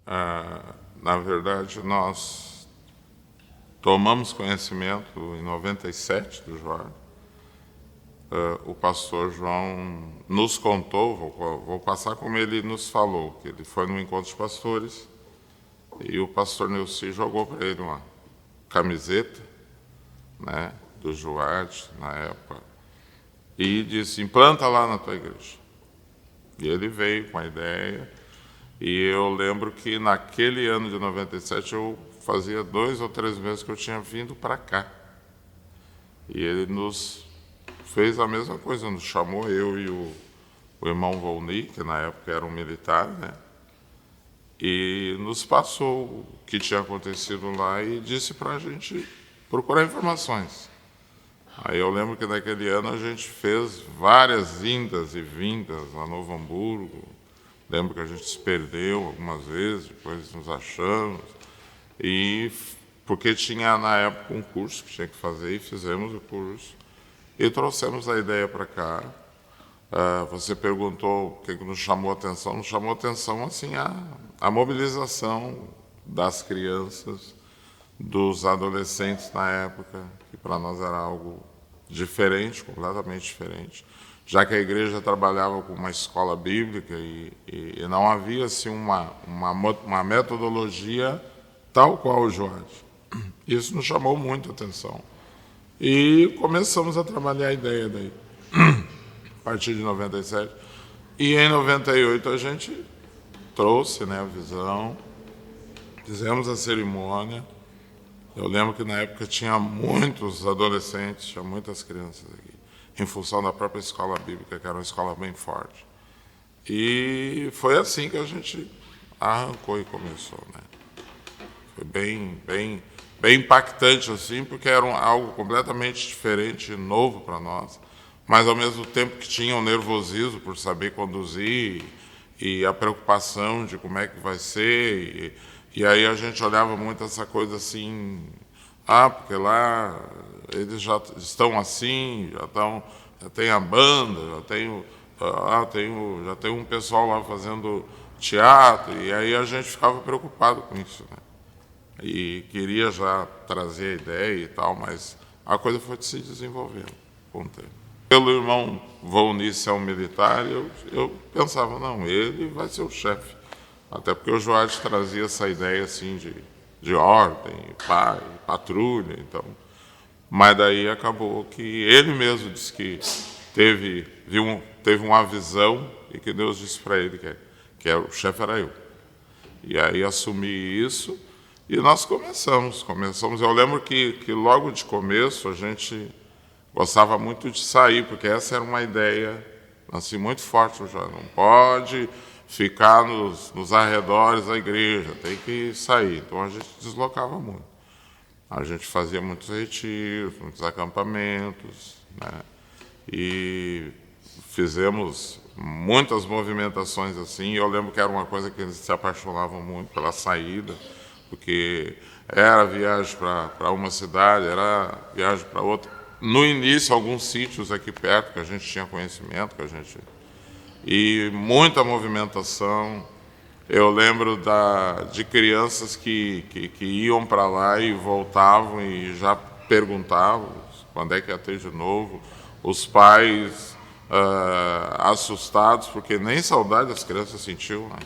Na verdade, nós tomamos conhecimento em 97 do Jorge. O pastor João nos contou, vou passar como ele nos falou, que ele foi num encontro de pastores e o pastor Neuci jogou para ele uma camiseta, né, do Joade, na época, e disse: implanta lá na tua igreja. E ele veio com a ideia, e eu lembro que naquele ano de 97 eu fazia 2 ou 3 meses que eu tinha vindo para cá. E ele nos fez a mesma coisa, nos chamou, eu e o irmão Volney, que na época era um militar, né? E nos passou o que tinha acontecido lá e disse para a gente procurar informações. Aí eu lembro que naquele ano a gente fez várias indas e vindas a Novo Hamburgo. Lembro que a gente se perdeu algumas vezes, depois nos achamos. E porque tinha na época um curso que tinha que fazer, e fizemos o curso. E trouxemos a ideia para cá. Você perguntou o que nos chamou a atenção. Nos chamou a atenção assim, a mobilização das crianças, dos adolescentes na época, que para nós era algo diferente, completamente diferente, já que a igreja trabalhava com uma escola bíblica e não havia assim, uma metodologia tal qual o Jorge. Isso nos chamou muito a atenção. E começamos a trabalhar a ideia daí, a partir de 97. E em 98 a gente trouxe, né, a visão, fizemos a cerimônia. Eu lembro que na época tinha muitos adolescentes, tinha muitas crianças aqui, em função da própria escola bíblica, que era uma escola bem forte. E foi assim que a gente arrancou e começou, né? Foi bem impactante, assim, porque era algo completamente diferente, novo para nós, mas ao mesmo tempo que tinha o nervosismo por saber conduzir e a preocupação de como é que vai ser. E aí a gente olhava muito essa coisa assim, porque lá eles já estão assim, já tem a banda, já tem um pessoal lá fazendo teatro, e aí a gente ficava preocupado com isso, né? E queria já trazer a ideia e tal, mas a coisa foi se desenvolvendo com o tempo. Pelo irmão Volney ser um militar, eu pensava, não, ele vai ser o chefe. Até porque o Joade trazia essa ideia assim de ordem, patrulha, então. Mas daí acabou que ele mesmo disse que teve uma visão e que Deus disse para ele que o chefe era eu. E aí assumi isso e nós começamos. Eu lembro que logo de começo a gente gostava muito de sair, porque essa era uma ideia assim, muito forte. Já não pode ficar nos arredores da igreja, tem que sair. Então a gente deslocava muito. A gente fazia muitos retiros, muitos acampamentos, né? E fizemos muitas movimentações assim. Eu lembro que era uma coisa que eles se apaixonavam muito pela saída, porque era viagem para uma cidade, era viagem para outra. No início, alguns sítios aqui perto que a gente tinha conhecimento, e muita movimentação. Eu lembro de crianças que iam para lá e voltavam e já perguntavam quando é que ia ter de novo. Os pais assustados, porque nem saudade as crianças sentiam, né?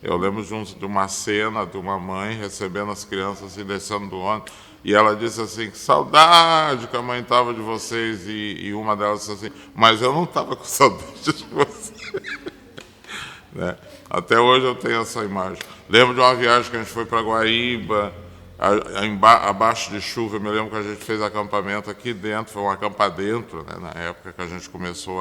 Eu lembro de uma cena de uma mãe recebendo as crianças e descendo do ônibus, e ela disse assim, que saudade que a mãe estava de vocês, e uma delas disse assim, mas eu não estava com saudade de vocês. Né? Até hoje eu tenho essa imagem. Lembro de uma viagem que a gente foi para Guaíba, abaixo de chuva. Eu me lembro que a gente fez acampamento aqui dentro, foi um acampamento, né, na época que a gente começou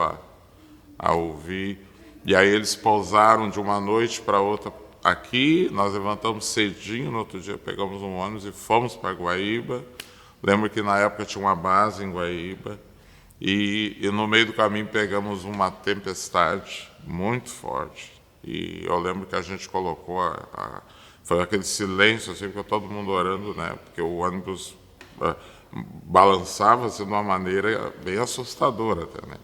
a ouvir. E aí eles pousaram de uma noite para outra aqui, nós levantamos cedinho, no outro dia pegamos um ônibus e fomos para Guaíba. Lembro que na época tinha uma base em Guaíba, e no meio do caminho pegamos uma tempestade muito forte. E eu lembro que a gente colocou, foi aquele silêncio, assim, porque todo mundo orando, né? Porque o ônibus balançava-se de uma maneira bem assustadora até, né?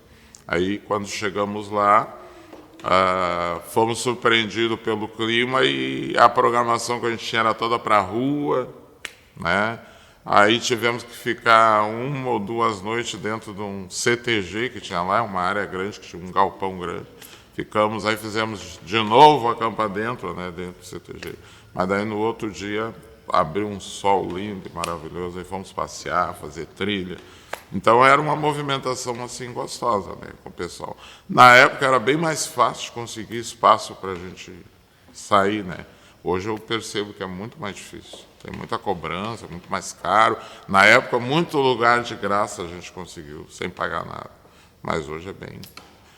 Aí, quando chegamos lá, fomos surpreendidos pelo clima e a programação que a gente tinha era toda para a rua, né? Aí tivemos que ficar 1 ou 2 noites dentro de um CTG que tinha lá, uma área grande, que tinha um galpão grande. Ficamos, aí fizemos de novo a campa dentro, né, dentro do CTG. Mas daí no outro dia abriu um sol lindo e maravilhoso, aí fomos passear, fazer trilha. Então era uma movimentação assim gostosa, né, com o pessoal. Na época era bem mais fácil de conseguir espaço para a gente sair, né? Hoje eu percebo que é muito mais difícil. Tem muita cobrança, muito mais caro. Na época, muito lugar de graça a gente conseguiu, sem pagar nada. Mas hoje é bem...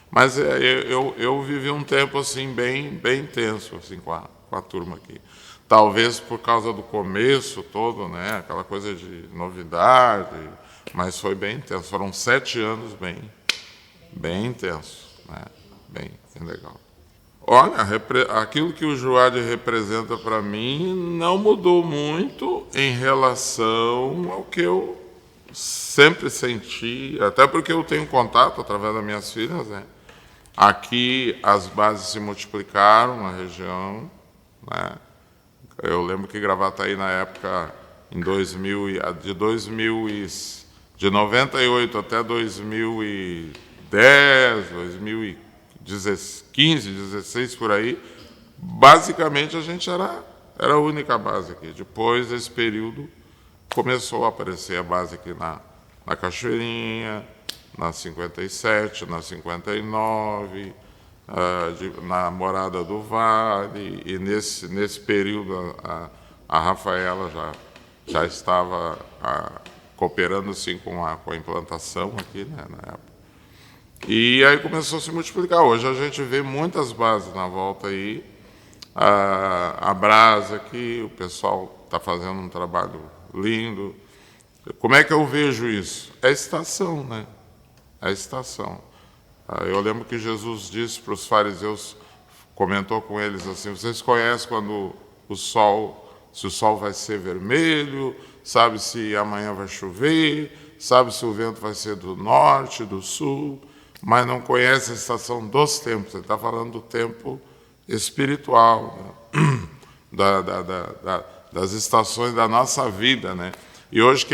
Mas eu vivi um tempo assim bem intenso assim, com a turma aqui. Talvez por causa do começo todo, né? Aquela coisa de novidade, mas foi bem intenso. Foram 7 anos bem intensos, né? Bem legal. Olha, aquilo que o Joad representa para mim não mudou muito em relação ao que eu sempre senti, até porque eu tenho contato através das minhas filhas, né? Aqui as bases se multiplicaram na região, né? Eu lembro que Gravataí na época, de 98 até 2010, 2015, 16 por aí, basicamente a gente era a única base aqui. Depois desse período começou a aparecer a base aqui na Cachoeirinha, na 57, na 59, na Morada do Vale, e nesse período a Rafaela já estava cooperando assim, com a implantação aqui, né, na época. E aí começou a se multiplicar. Hoje a gente vê muitas bases na volta aí, a Brasa aqui, o pessoal está fazendo um trabalho lindo. Como é que eu vejo isso? É estação, né? É estação. Eu lembro que Jesus disse para os fariseus, comentou com eles assim: vocês conhecem quando se o sol vai ser vermelho, sabe se amanhã vai chover, sabe se o vento vai ser do norte, do sul, mas não conhece a estação dos tempos. Ele está falando do tempo espiritual, né? Das estações da nossa vida, né? E hoje,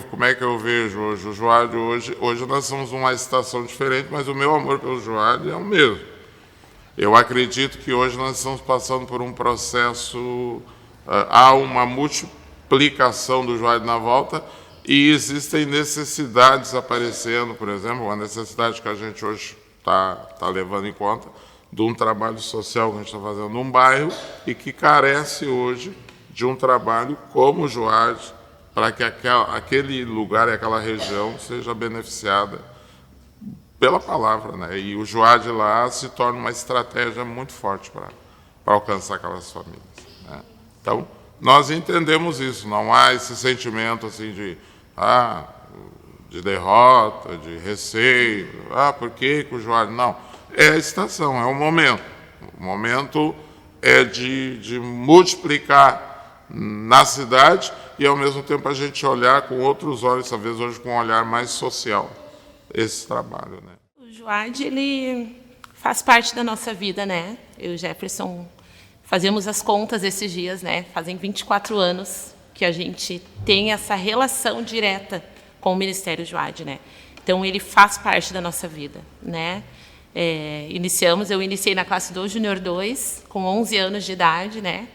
como é que eu vejo hoje? O Joad, hoje nós somos uma estação diferente, mas o meu amor pelo Joad é o mesmo. Eu acredito que hoje nós estamos passando por um processo, há uma multiplicação do Joad na volta e existem necessidades aparecendo, por exemplo, uma necessidade que a gente hoje está levando em conta de um trabalho social que a gente está fazendo num bairro e que carece hoje de um trabalho como o Joad, para que aquele lugar e aquela região seja beneficiada pela palavra, né? E o Joad lá se torna uma estratégia muito forte para alcançar aquelas famílias, né? Então, nós entendemos isso, não há esse sentimento assim de derrota, de receio, por que o Joad... Não, é a estação, é o momento. O momento é de multiplicar na cidade e, ao mesmo tempo, a gente olhar com outros olhos, talvez hoje com um olhar mais social, esse trabalho, né? O Joad, ele faz parte da nossa vida, né? Eu e o Jefferson fazemos as contas esses dias, né? Fazem 24 anos que a gente tem essa relação direta com o Ministério Joad, né? Então, ele faz parte da nossa vida, né? Eu iniciei na classe do Júnior 2, com 11 anos de idade, né?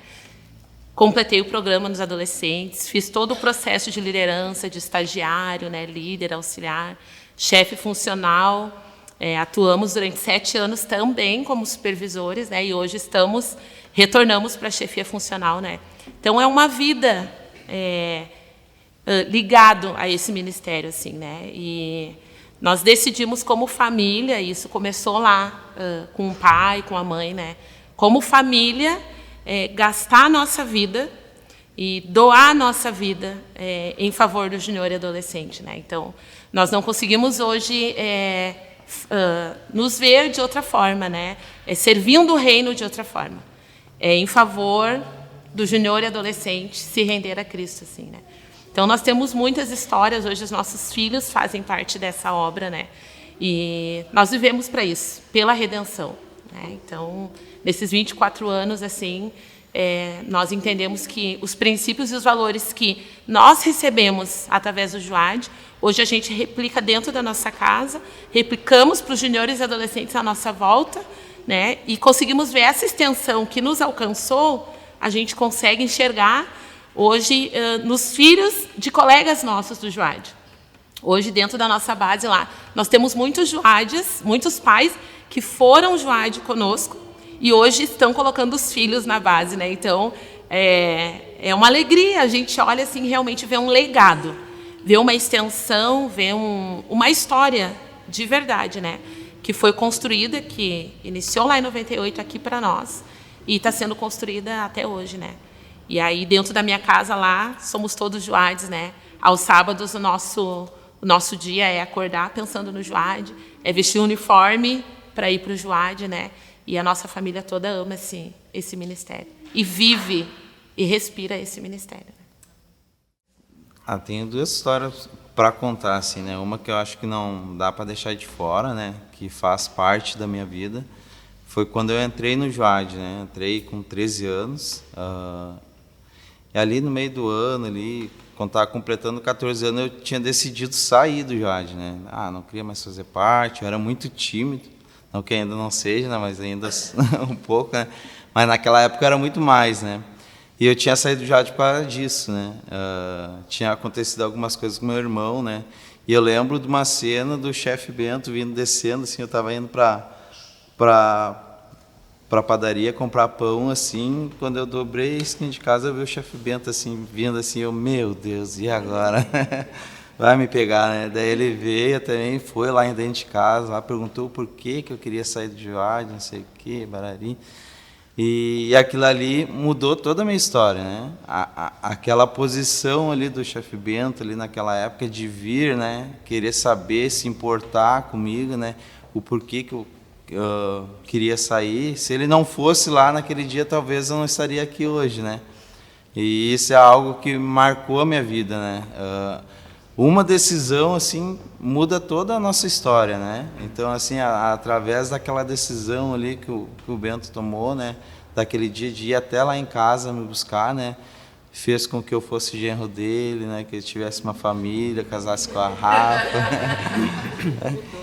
Completei o programa nos adolescentes, fiz todo o processo de liderança, de estagiário, né, líder, auxiliar, chefe funcional. Atuamos durante 7 anos também como supervisores, né, e hoje retornamos para a chefia funcional, né. Então é uma vida ligado a esse ministério, assim, né. E nós decidimos como família, isso começou lá com o pai, com a mãe, né, como família. Gastar a nossa vida e doar a nossa vida em favor do junior e adolescente, né? Então, nós não conseguimos hoje nos ver de outra forma, né? Servindo o reino de outra forma, em favor do junior e adolescente se render a Cristo, assim, né? Então, nós temos muitas histórias, hoje os nossos filhos fazem parte dessa obra, né? E nós vivemos para isso, pela redenção. né? Então, nesses 24 anos, assim, nós entendemos que os princípios e os valores que nós recebemos através do JUAD, hoje a gente replica dentro da nossa casa, replicamos para os juniores e adolescentes à nossa volta, né? E conseguimos ver essa extensão que nos alcançou, a gente consegue enxergar hoje nos filhos de colegas nossos do JUAD. Hoje, dentro da nossa base lá, nós temos muitos JUADs, muitos pais que foram JUAD conosco e hoje estão colocando os filhos na base, né? Então, é uma alegria. A gente olha assim, realmente vê um legado, vê uma extensão, vê uma história de verdade, né? Que foi construída, que iniciou lá em 98 aqui para nós e está sendo construída até hoje, né? E aí, dentro da minha casa lá, somos todos JUADs, né? Aos sábados, o nosso dia é acordar pensando no JUAD, é vestir o uniforme para ir para o JUAD, né? E a nossa família toda ama esse ministério. E vive e respira esse ministério. Tenho duas histórias para contar, assim, né? Uma que eu acho que não dá para deixar de fora, né? Que faz parte da minha vida. Foi quando eu entrei no JUAD, né? Entrei com 13 anos. E ali no meio do ano, ali, quando estava completando 14 anos, eu tinha decidido sair do JUAD, né? Não queria mais fazer parte, eu era muito tímido. Não que ainda não seja, né? Mas ainda um pouco, né? Mas naquela época eu era muito mais, né? E eu tinha saído do JUAD por causa disso, né? Tinha acontecido algumas coisas com meu irmão, né? E eu lembro de uma cena do chefe Bento vindo descendo, assim, eu estava indo para padaria comprar pão, assim, quando eu dobrei a esquina de casa, eu vi o chefe Bento, assim, vindo, assim, meu Deus, e agora? Vai me pegar, né? Daí ele veio também, foi lá dentro de casa, lá perguntou por que eu queria sair do JUAD, não sei o que, barari. E aquilo ali mudou toda a minha história, né? Aquela posição ali do chefe Bento, ali naquela época, de vir, né? Querer saber, se importar comigo, né? O porquê que eu queria sair. Se ele não fosse lá naquele dia, talvez eu não estaria aqui hoje, né? E isso é algo que marcou a minha vida, né? Uma decisão, assim, muda toda a nossa história, né? Então, assim, através daquela decisão ali que o Bento tomou, né? Daquele dia de ir até lá em casa me buscar, né? Fez com que eu fosse genro dele, né? Que ele tivesse uma família, casasse com a Rafa.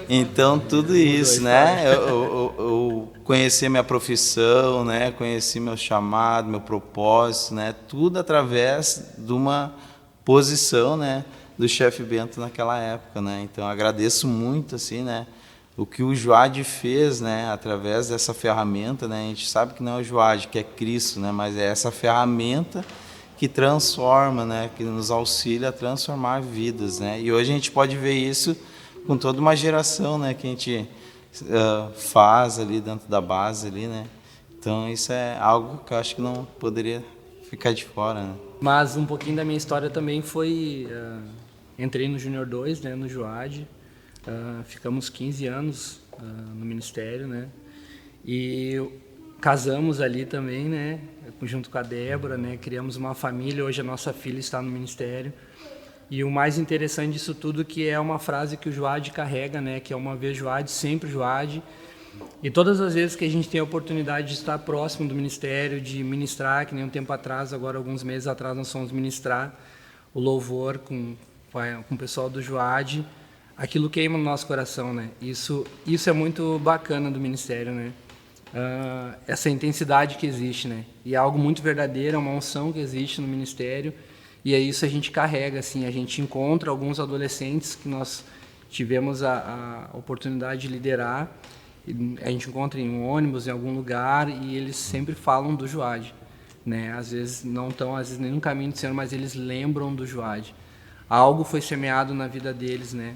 Então, tudo isso, né? Eu conheci minha profissão, né? Conheci meu chamado, meu propósito, né? Tudo através de uma posição, né? Do chefe Bento naquela época, né? Então, agradeço muito, assim, né? O que o JUAD fez, né? Através dessa ferramenta, né? A gente sabe que não é o JUAD, que é Cristo, né? Mas é essa ferramenta que transforma, né? Que nos auxilia a transformar vidas, né? E hoje a gente pode ver isso com toda uma geração, né? Que a gente faz ali dentro da base, ali, né? Então, isso é algo que eu acho que não poderia ficar de fora, né? Mas um pouquinho da minha história também foi... entrei no Júnior 2, né, no JUAD, ficamos 15 anos no ministério, né, e casamos ali também, né, junto com a Débora, né, criamos uma família, hoje a nossa filha está no ministério, e o mais interessante disso tudo que é uma frase que o JUAD carrega, né, que é uma vez JUAD, sempre JUAD, e todas as vezes que a gente tem a oportunidade de estar próximo do ministério, de ministrar, que nem um tempo atrás, agora alguns meses atrás nós fomos ministrar o louvor com o pessoal do JUAD, aquilo queima no nosso coração, né? Isso é muito bacana do ministério, né? Essa intensidade que existe, né? E é algo muito verdadeiro, é uma unção que existe no ministério, e é isso a gente carrega, assim, a gente encontra alguns adolescentes que nós tivemos a oportunidade de liderar, a gente encontra em um ônibus, em algum lugar, e eles sempre falam do JUAD, né? Às vezes não estão, às vezes nem no caminho do Senhor, mas eles lembram do JUAD. Algo foi semeado na vida deles, né?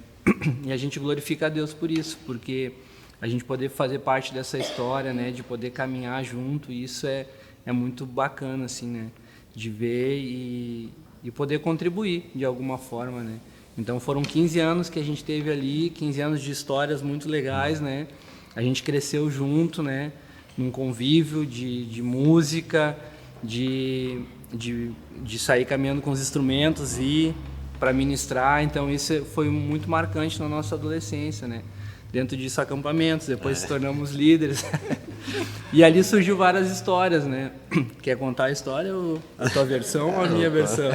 E a gente glorifica a Deus por isso, porque a gente poder fazer parte dessa história, né? De poder caminhar junto, isso é muito bacana, assim, né? De ver e poder contribuir de alguma forma, né? Então foram 15 anos que a gente teve ali, 15 anos de histórias muito legais, né? A gente cresceu junto, né? Num convívio de música, de sair caminhando com os instrumentos e para ministrar. Então isso foi muito marcante na nossa adolescência, né? Dentro disso, acampamentos, depois se tornamos líderes. E ali surgiu várias histórias, né? Quer contar a história ou a tua versão ou a minha versão?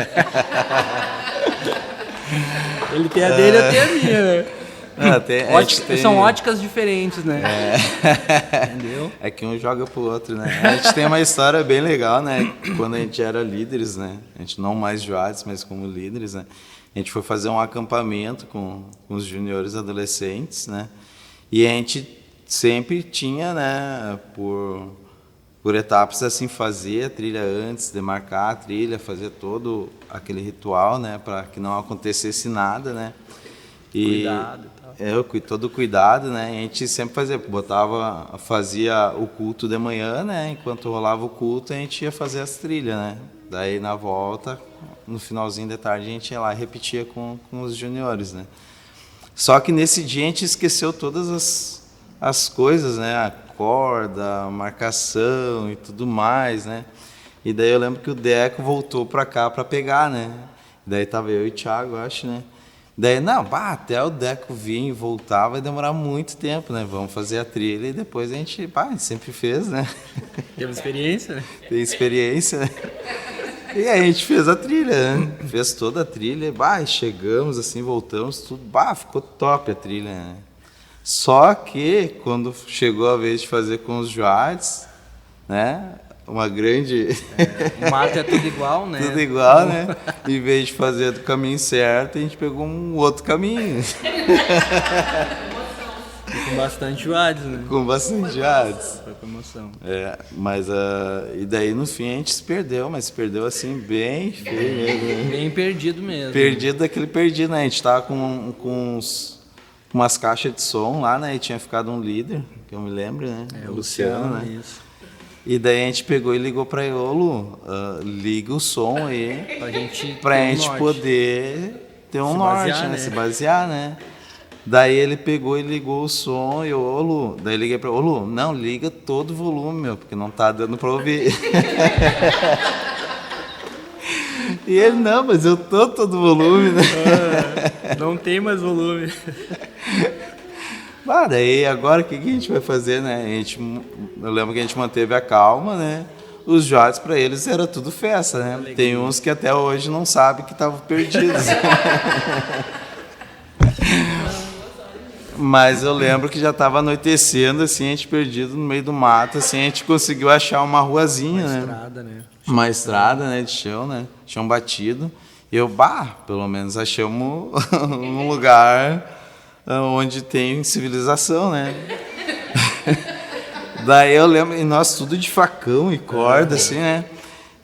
Ele tem a dele, eu tenho a minha, né? São óticas diferentes, né? Entendeu? É que um joga pro outro, né? A gente tem uma história bem legal, né? Quando a gente era líderes, né? A gente não mais joades, mas como líderes, né? A gente foi fazer um acampamento com os juniores adolescentes, né? E a gente sempre tinha, né? Por etapas, assim, fazer a trilha antes, demarcar a trilha, fazer todo aquele ritual, né? Para que não acontecesse nada, né? Cuidado e tal. Todo cuidado, né? A gente sempre fazia o culto de manhã, né? Enquanto rolava o culto, a gente ia fazer as trilhas, né? Daí, na volta, no finalzinho da tarde, a gente ia lá e repetia com os juniores, né? Só que nesse dia a gente esqueceu todas as coisas, né? A corda, a marcação e tudo mais, né? E daí eu lembro que o Deco voltou para cá para pegar, né? Daí tava eu e o Thiago, acho, né? Daí, até o Deco vir e voltar vai demorar muito tempo, né? Vamos fazer a trilha e depois a gente sempre fez, né? Temos experiência, né? Tem experiência, né? E aí a gente fez a trilha, né? Fez toda a trilha, chegamos assim, voltamos, tudo, ficou top a trilha, né? Só que quando chegou a vez de fazer com os joades, né? Uma grande... O mato é tudo igual, né? Tudo igual, né? Em vez de fazer do caminho certo, a gente pegou um outro caminho. Com bastante joades, né? Com bastante joades. Foi com emoção. Mas e daí no fim a gente se perdeu, mas se perdeu assim bem feio mesmo. Né? Bem perdido mesmo. Perdido, né? A gente tava com umas caixas de som lá, né? E tinha ficado um líder, que eu me lembro, né? O Luciano, né? Isso. E daí a gente pegou e ligou para ele, Lu, liga o som aí pra gente poder ter um norte, né? Se basear, né? Daí ele pegou e ligou o som e eu, Lu, daí liguei para ele, Lu, não, liga todo o volume, porque não tá dando para ouvir. E ele, não, mas eu tô todo volume, né? Não tem mais volume. Daí agora o que a gente vai fazer, né? Eu lembro que a gente manteve a calma, né? Os joades para eles era tudo festa, né? Tem uns que até hoje não sabem que estavam perdidos. Mas eu lembro que já estava anoitecendo, assim, a gente perdido no meio do mato, assim, a gente conseguiu achar uma ruazinha, né? Estrada, né? Uma estrada, né, de chão, né? Chão batido. E eu, pelo menos achamos um lugar onde tem civilização, né? Daí eu lembro, e nós tudo de facão e corda, assim, né?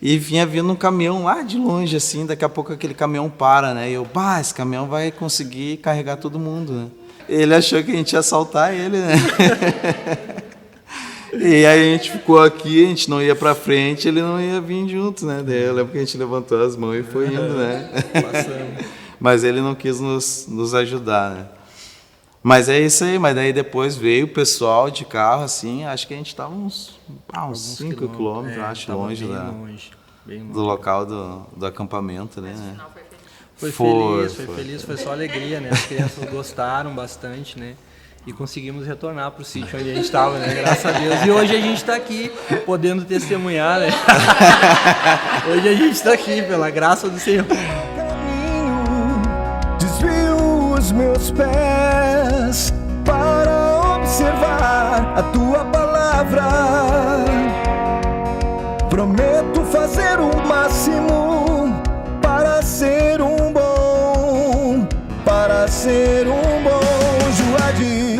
E vinha vindo um caminhão lá de longe, assim, daqui a pouco aquele caminhão para, né? E eu, esse caminhão vai conseguir carregar todo mundo, né? Ele achou que a gente ia assaltar ele, né? E aí a gente ficou aqui, a gente não ia pra frente, ele não ia vir junto, né? Daí eu lembro que a gente levantou as mãos e foi indo, né? Mas ele não quis nos ajudar, né? Mas é isso aí, mas daí depois veio o pessoal de carro, assim, acho que a gente estava uns 5 quilômetros, acho, longe do local do acampamento, né? Foi feliz, foi só alegria, né? As crianças gostaram bastante, né? E conseguimos retornar para o sítio onde a gente estava, né? Graças a Deus. E hoje a gente está aqui, podendo testemunhar, né? Hoje a gente está aqui, pela graça do Senhor. Desvio os meus pés para observar a tua palavra. Prometo fazer o máximo para ser um bom Joade.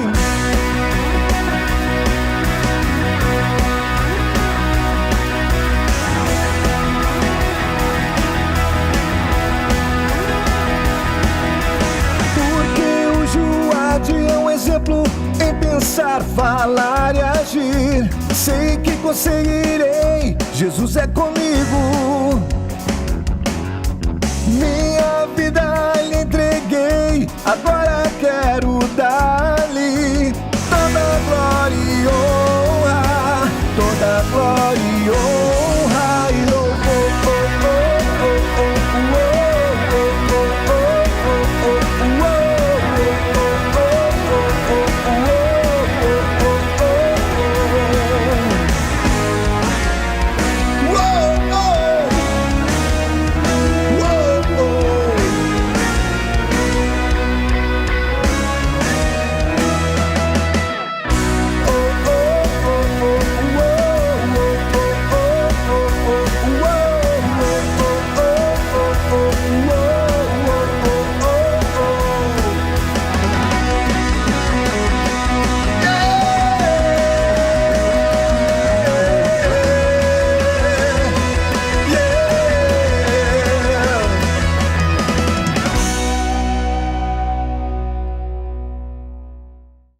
Porque o Joade é um exemplo em pensar, falar e agir. Sei que conseguirei, Jesus é comigo.